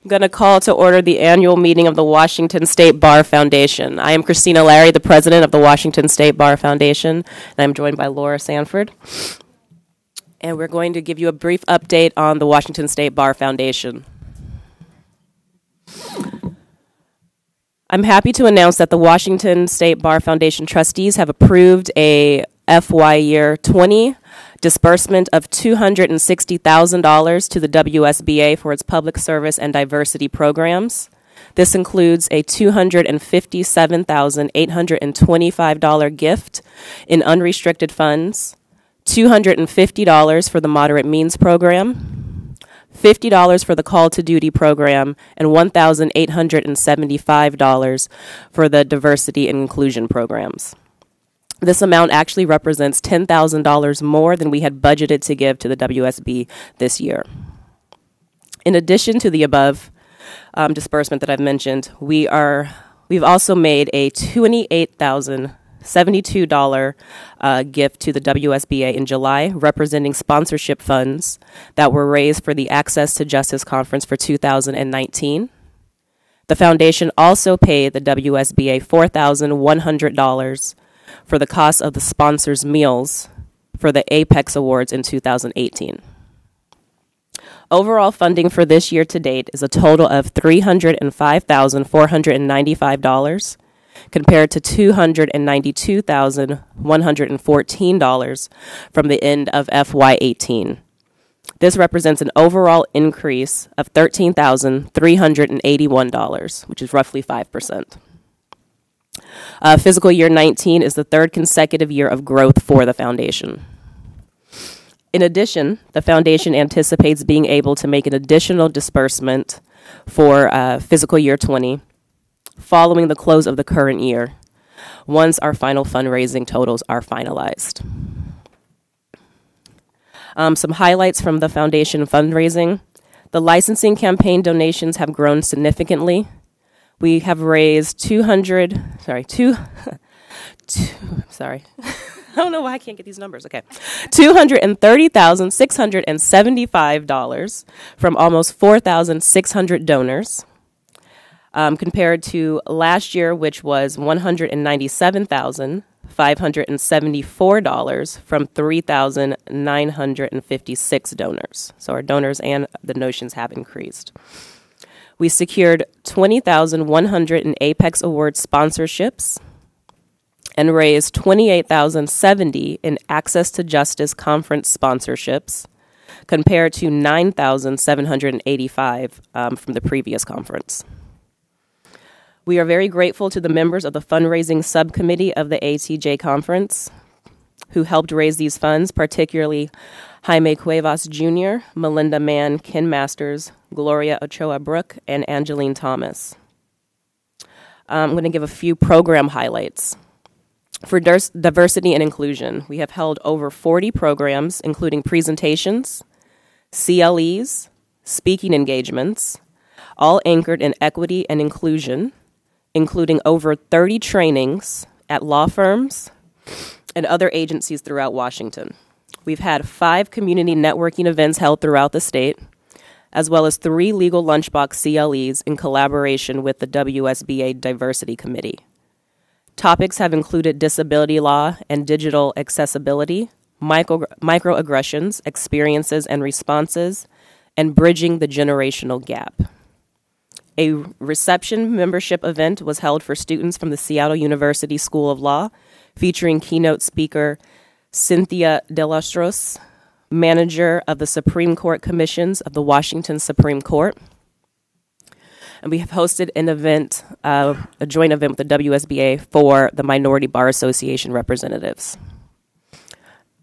I'm going to call to order the annual meeting of the Washington State Bar Foundation. I am Christina Larry, the president of the Washington State Bar Foundation, and I'm joined by Laura Sanford. And we're going to give you a brief update on the Washington State Bar Foundation. I'm happy to announce that the Washington State Bar Foundation trustees have approved a FY year 20 disbursement of $260,000 to the WSBA for its public service and diversity programs. This includes a $257,825 gift in unrestricted funds, $250 for the Moderate Means Program, $50 for the Call to Duty Program, and $1,875 for the Diversity and Inclusion Programs. This amount actually represents $10,000 more than we had budgeted to give to the WSB this year. In addition to the above disbursement that I've mentioned, we've also made a $28,072 gift to the WSBA in July, representing sponsorship funds that were raised for the Access to Justice Conference for 2019. The foundation also paid the WSBA $4,100 for the cost of the sponsors' meals for the Apex Awards in 2018. Overall funding for this year to date is a total of $305,495 compared to $292,114 from the end of FY18. This represents an overall increase of $13,381, which is roughly 5%. Fiscal year 19 is the third consecutive year of growth for the foundation. In addition, the foundation anticipates being able to make an additional disbursement for fiscal year 20 following the close of the current year, once our final fundraising totals are finalized. Some highlights from the foundation fundraising. The licensing campaign donations have grown significantly. We have raised I don't know why I can't get these numbers. Okay. $230,675 from almost 4,600 donors, compared to last year, which was $197,574 from 3,956 donors. So our donors and the donations have increased. We secured 20,100 in Apex Award sponsorships and raised 28,070 in Access to Justice Conference sponsorships, compared to 9,785 from the previous conference. We are very grateful to the members of the fundraising subcommittee of the ATJ conference who helped raise these funds, particularly Jaime Cuevas Jr., Melinda Mann, Ken Masters, Gloria Ochoa Brooke, and Angeline Thomas. I'm going to give a few program highlights. For diversity and inclusion, we have held over 40 programs, including presentations, CLEs, speaking engagements, all anchored in equity and inclusion, including over 30 trainings at law firms and other agencies throughout Washington. We've had 5 community networking events held throughout the state, as well as 3 legal lunchbox CLEs in collaboration with the WSBA Diversity Committee. Topics have included disability law and digital accessibility, microaggressions, experiences and responses, and bridging the generational gap. A reception membership event was held for students from the Seattle University School of Law, featuring keynote speaker Cynthia Delastros, manager of the Supreme Court Commissions of the Washington Supreme Court. And we have hosted an event, a joint event with the WSBA for the Minority Bar Association representatives.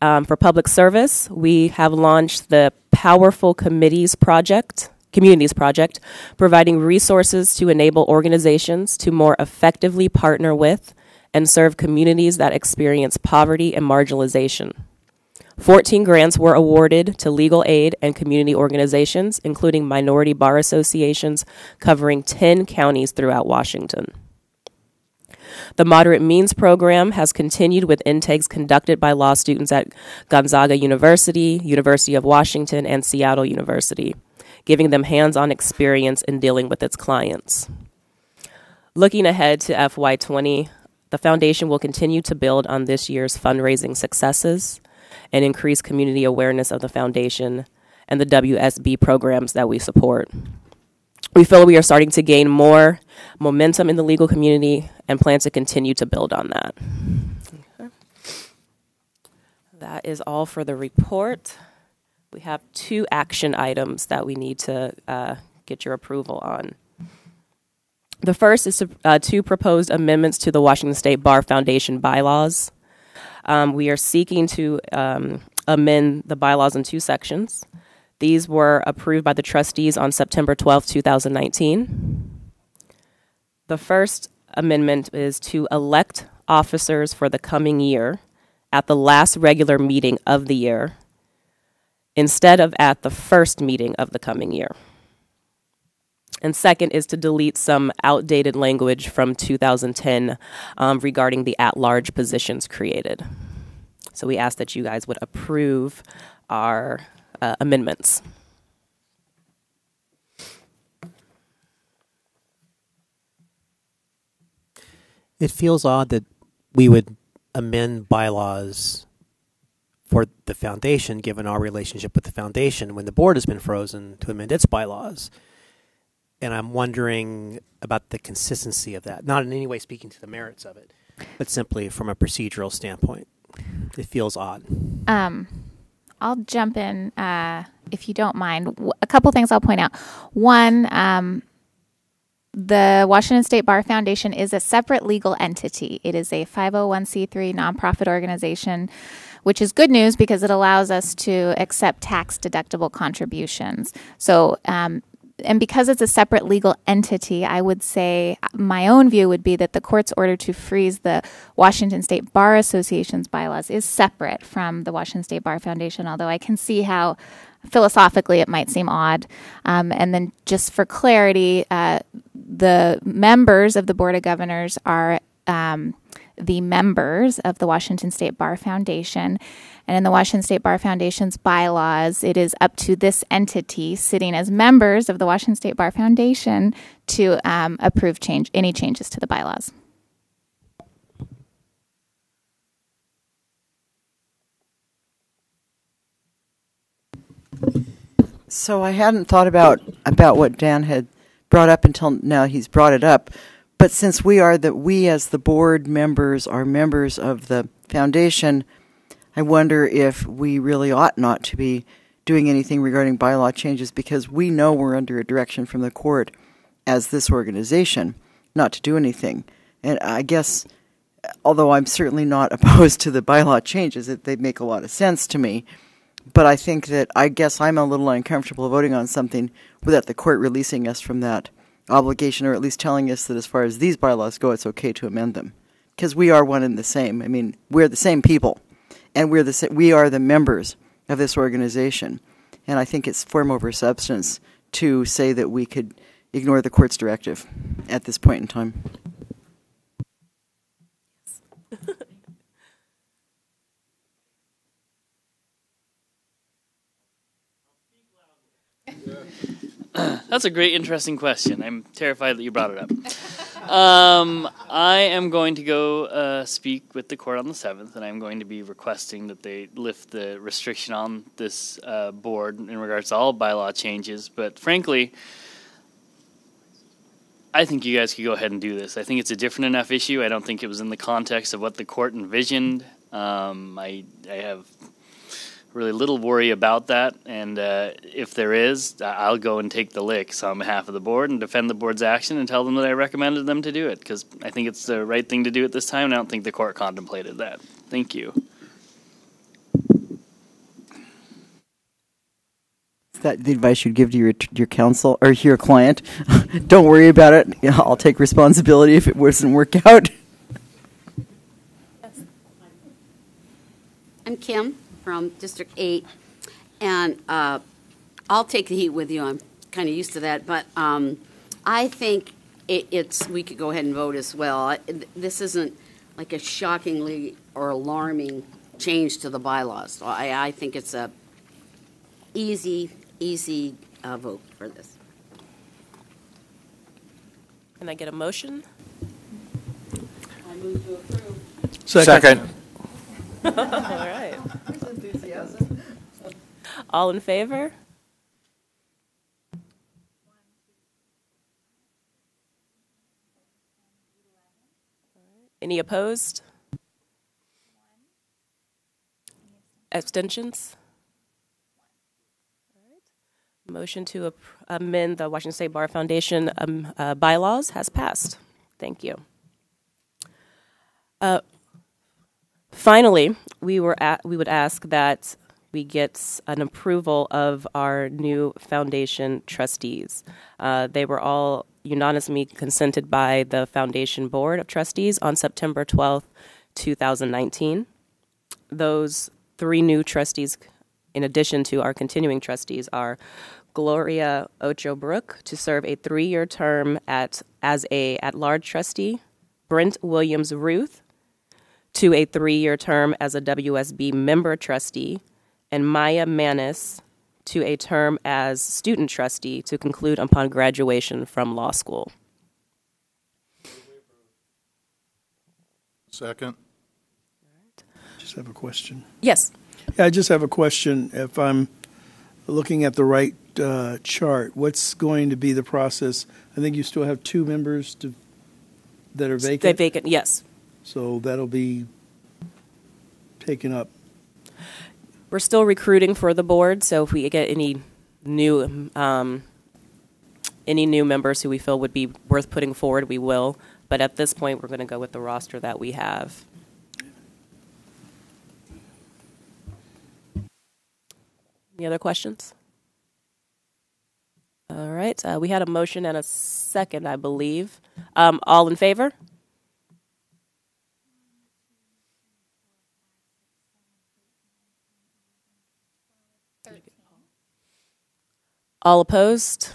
For public service, we have launched the Powerful Communities Project, providing resources to enable organizations to more effectively partner with and serve communities that experience poverty and marginalization. 14 grants were awarded to legal aid and community organizations, including minority bar associations covering 10 counties throughout Washington. The Moderate Means Program has continued with intakes conducted by law students at Gonzaga University, University of Washington, and Seattle University. giving them hands-on experience in dealing with its clients. Looking ahead to FY20, the foundation will continue to build on this year's fundraising successes and increase community awareness of the foundation and the WSB programs that we support. We feel we are starting to gain more momentum in the legal community and plan to continue to build on that. Okay. That is all for the report. We have 2 action items that we need to get your approval on. The first is 2 proposed amendments to the Washington State Bar Foundation bylaws. We are seeking to amend the bylaws in 2 sections. These were approved by the trustees on September 12, 2019. The first amendment is to elect officers for the coming year at the last regular meeting of the year instead of at the first meeting of the coming year. And second is to delete some outdated language from 2010 regarding the at-large positions created. So we ask that you guys would approve our amendments. It feels odd that we would amend bylaws for the foundation, given our relationship with the foundation, when the board has been frozen to amend its bylaws. And I'm wondering about the consistency of that, not in any way speaking to the merits of it, but simply from a procedural standpoint. It feels odd. I'll jump in, if you don't mind. A couple things I'll point out. One, the Washington State Bar Foundation is a separate legal entity. It is a 501c3 nonprofit organization, which is good news because it allows us to accept tax-deductible contributions. So, and because it's a separate legal entity, I would say my own view would be that the court's order to freeze the Washington State Bar Association's bylaws is separate from the Washington State Bar Foundation, although I can see how philosophically it might seem odd. And then just for clarity, the members of the Board of Governors are the members of the Washington State Bar Foundation. And in the Washington State Bar Foundation's bylaws, it is up to this entity sitting as members of the Washington State Bar Foundation to approve any changes to the bylaws. So I hadn't thought about what Dan had brought up until now. He's brought it up. But since we as the board members are members of the foundation, I wonder if we really ought not to be doing anything regarding bylaw changes, because we know we're under a direction from the court as this organization not to do anything. And I guess, although I'm certainly not opposed to the bylaw changes, they make a lot of sense to me. But I guess I'm a little uncomfortable voting on something without the court releasing us from that obligation, or at least telling us that as far as these bylaws go, it's okay to amend them. Because we are one and the same. I mean, we're the same people, and we are the members of this organization. And I think it's form over substance to say that we could ignore the court's directive at this point in time. That's a great, interesting question. I'm terrified that you brought it up. I am going to go speak with the court on the 7th, and I'm going to be requesting that they lift the restriction on this board in regards to all bylaw changes. But frankly, I think you guys could go ahead and do this. I think it's a different enough issue. I don't think it was in the context of what the court envisioned. I have really little worry about that, and if there is, I'll go and take the licks on behalf of the board and defend the board's action and tell them that I recommended them to do it, because I think it's the right thing to do at this time, and I don't think the court contemplated that. Thank you. Is that the advice you'd give to your counsel or your client? Don't worry about it. I'll take responsibility if it doesn't work out. I'm Kim from District 8, and I'll take the heat with you. I'm kind of used to that, but I think we could go ahead and vote as well. This isn't like a shockingly or alarming change to the bylaws. So I think it's a easy vote for this. Can I get a motion? I move to approve. Second. All right. All in favor? Any opposed? Abstentions? Motion to amend the Washington State Bar Foundation bylaws has passed. Thank you. Finally, we would ask that we get an approval of our new foundation trustees. They were all unanimously consented by the Foundation Board of Trustees on September 12th, 2019. Those 3 new trustees, in addition to our continuing trustees, are Gloria Ocho Brook to serve a 3-year term as a at-large trustee, Brent Williams Ruth to a 3-year term as a WSB member trustee, and Maya Manis to a term as student trustee to conclude upon graduation from law school. Second. Just have a question. Yes. Yeah, I just have a question. If I'm looking at the right chart, what's going to be the process? I think you still have 2 members that are vacant. Stay vacant, yes. So that'll be taken up. We're still recruiting for the board, so if we get any new members who we feel would be worth putting forward, we will. But at this point, we're going to go with the roster that we have. Any other questions? All right. We had a motion and a second, I believe. All in favor? All opposed?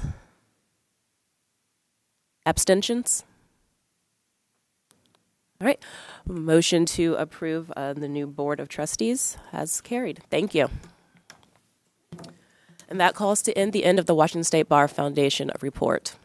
Abstentions? All right. Motion to approve the new Board of Trustees has carried. Thank you. And that calls to end the end of the Washington State Bar Foundation report.